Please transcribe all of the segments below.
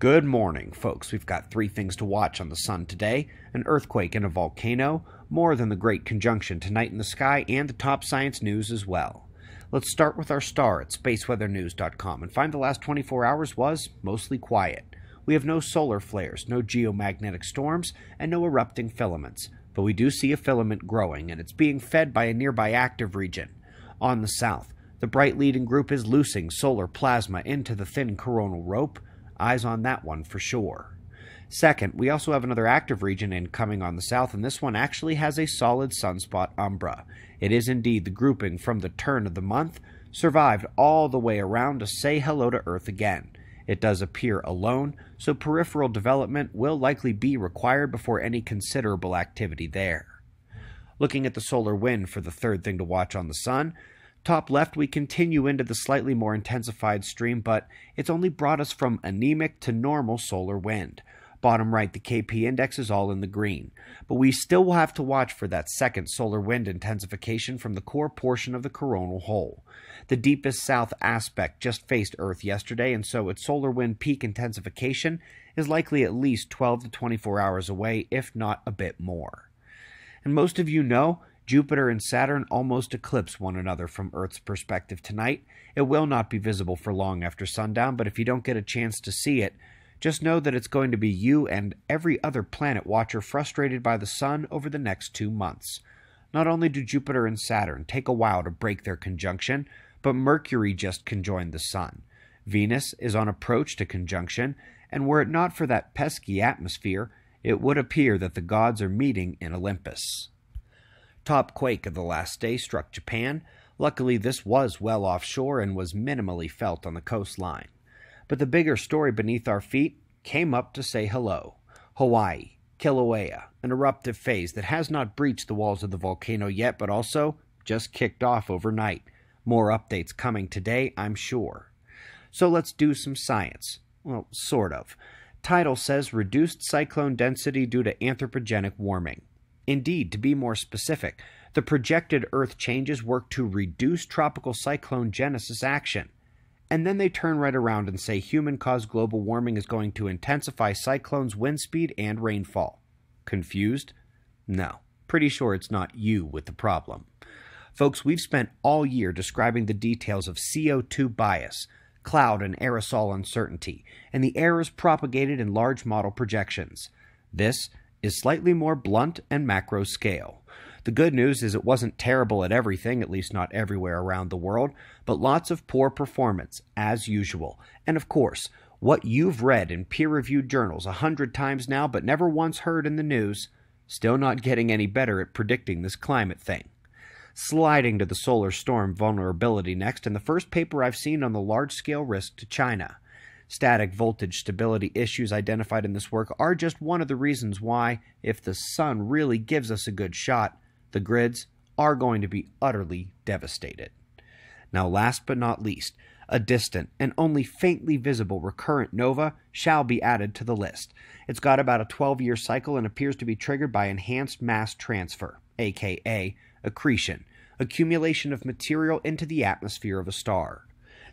Good morning, folks. We've got three things to watch on the sun today: an earthquake and a volcano, more than the Great Conjunction tonight in the sky, and the top science news as well. Let's start with our star at spaceweathernews.com and find the last 24 hours was mostly quiet. We have no solar flares, no geomagnetic storms, and no erupting filaments, but we do see a filament growing, and it's being fed by a nearby active region. On the south, the bright leading group is loosing solar plasma into the thin coronal rope. Eyes on that one for sure. Second, we also have another active region incoming on the south, and this one actually has a solid sunspot umbra. It is indeed the grouping from the turn of the month, survived all the way around to say hello to Earth again. It does appear alone, so peripheral development will likely be required before any considerable activity there. Looking at the solar wind for the third thing to watch on the sun, top left, we continue into the slightly more intensified stream, but it's only brought us from anemic to normal solar wind. Bottom right, the KP index is all in the green, but we still will have to watch for that second solar wind intensification from the core portion of the coronal hole. The deepest south aspect just faced Earth yesterday, and so its solar wind peak intensification is likely at least 12 to 24 hours away, if not a bit more. And most of you know, Jupiter and Saturn almost eclipse one another from Earth's perspective tonight. It will not be visible for long after sundown, but if you don't get a chance to see it, just know that it's going to be you and every other planet watcher frustrated by the sun over the next 2 months. Not only do Jupiter and Saturn take a while to break their conjunction, but Mercury just conjoined the sun. Venus is on approach to conjunction, and were it not for that pesky atmosphere, it would appear that the gods are meeting in Olympus. Top quake of the last day struck Japan. Luckily, this was well offshore and was minimally felt on the coastline. But the bigger story beneath our feet came up to say hello. Hawaii, Kilauea, an eruptive phase that has not breached the walls of the volcano yet, but also just kicked off overnight. More updates coming today, I'm sure. So let's do some science. Well, sort of. Title says reduced cyclone density due to anthropogenic warming. Indeed, to be more specific, the projected Earth changes work to reduce tropical cyclone genesis action. And then they turn right around and say human-caused global warming is going to intensify cyclones' wind speed and rainfall. Confused? No. Pretty sure it's not you with the problem. Folks, we've spent all year describing the details of CO2 bias, cloud and aerosol uncertainty, and the errors propagated in large model projections. This is slightly more blunt and macro scale. The good news is it wasn't terrible at everything, at least not everywhere around the world, but lots of poor performance, as usual. And of course, what you've read in peer-reviewed journals 100 times now but never once heard in the news, still not getting any better at predicting this climate thing. Sliding to the solar storm vulnerability next, and the first paper I've seen on the large-scale risk to China. Static voltage stability issues identified in this work are just one of the reasons why, if the sun really gives us a good shot, the grids are going to be utterly devastated. Now, last but not least, a distant and only faintly visible recurrent nova shall be added to the list. It's got about a 12-year cycle and appears to be triggered by enhanced mass transfer, aka accretion, accumulation of material into the atmosphere of a star.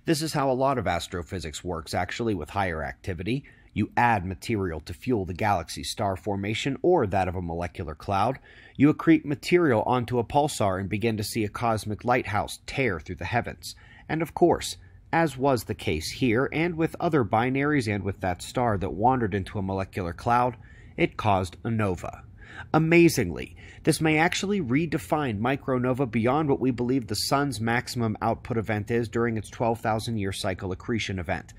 This is how a lot of astrophysics works, actually, with higher activity. You add material to fuel the galaxy's star formation or that of a molecular cloud. You accrete material onto a pulsar and begin to see a cosmic lighthouse tear through the heavens. And of course, as was the case here, and with other binaries and with that star that wandered into a molecular cloud, it caused a nova. Amazingly, this may actually redefine micronova beyond what we believe the sun's maximum output event is during its 12,000-year cycle accretion event.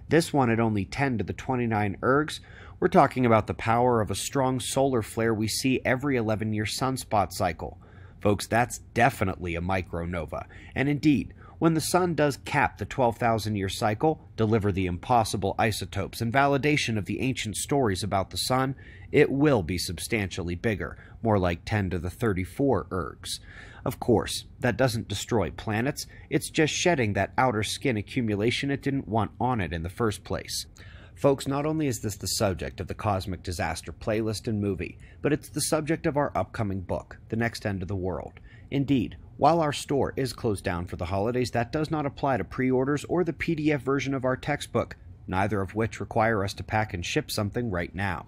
This one at only 10 to the 29 ergs, we're talking about the power of a strong solar flare we see every 11-year sunspot cycle. Folks, that's definitely a micronova, and indeed, when the sun does cap the 12,000-year cycle, deliver the impossible isotopes, and validation of the ancient stories about the sun, it will be substantially bigger, more like 10 to the 34 ergs. Of course, that doesn't destroy planets, it's just shedding that outer skin accumulation it didn't want on it in the first place. Folks, not only is this the subject of the Cosmic Disaster playlist and movie, but it's the subject of our upcoming book, The Next End of the World. Indeed, while our store is closed down for the holidays, that does not apply to pre-orders or the PDF version of our textbook. neither of which require us to pack and ship something right now.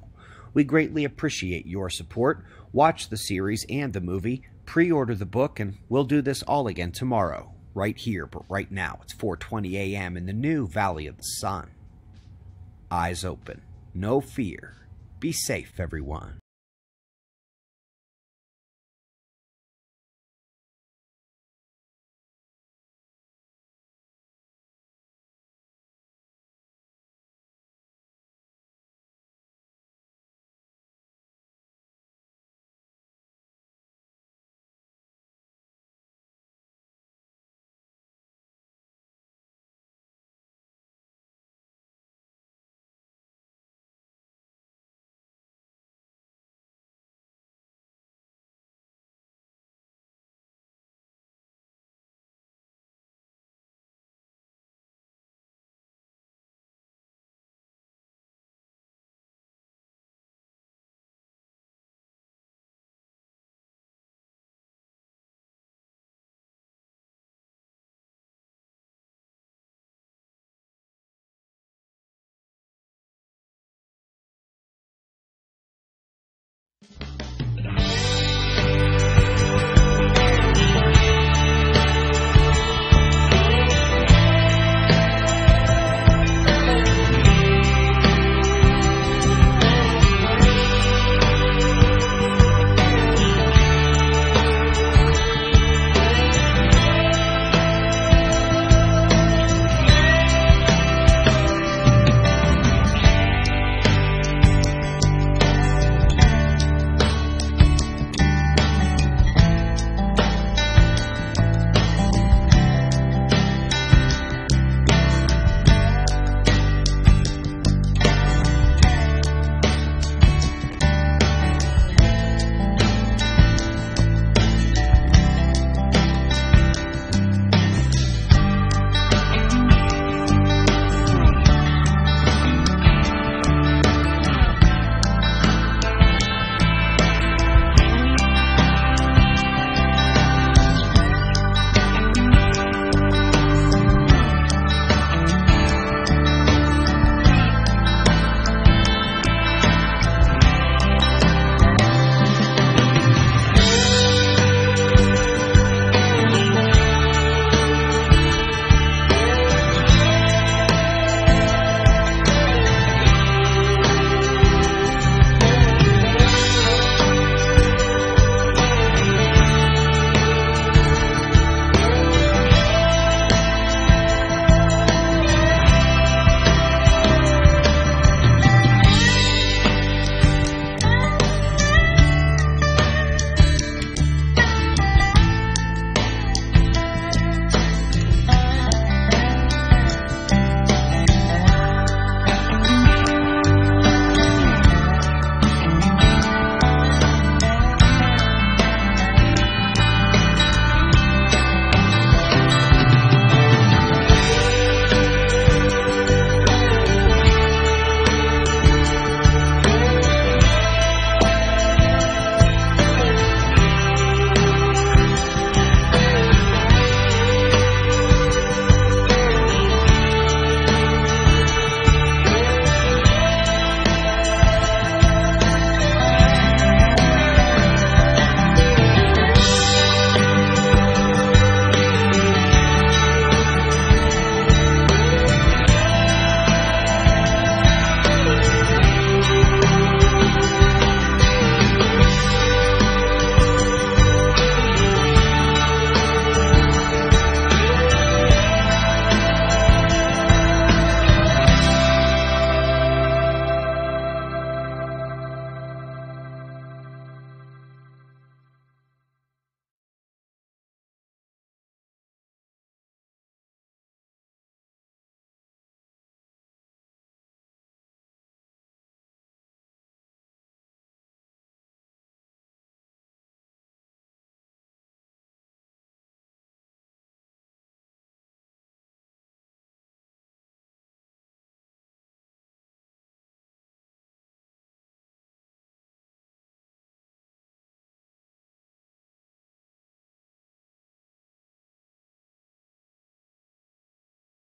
We greatly appreciate your support. Watch the series and the movie, pre-order the book, and we'll do this all again tomorrow, right here, but right now it's 4:20 a.m. in the new Valley of the Sun. Eyes open, no fear. Be safe, everyone.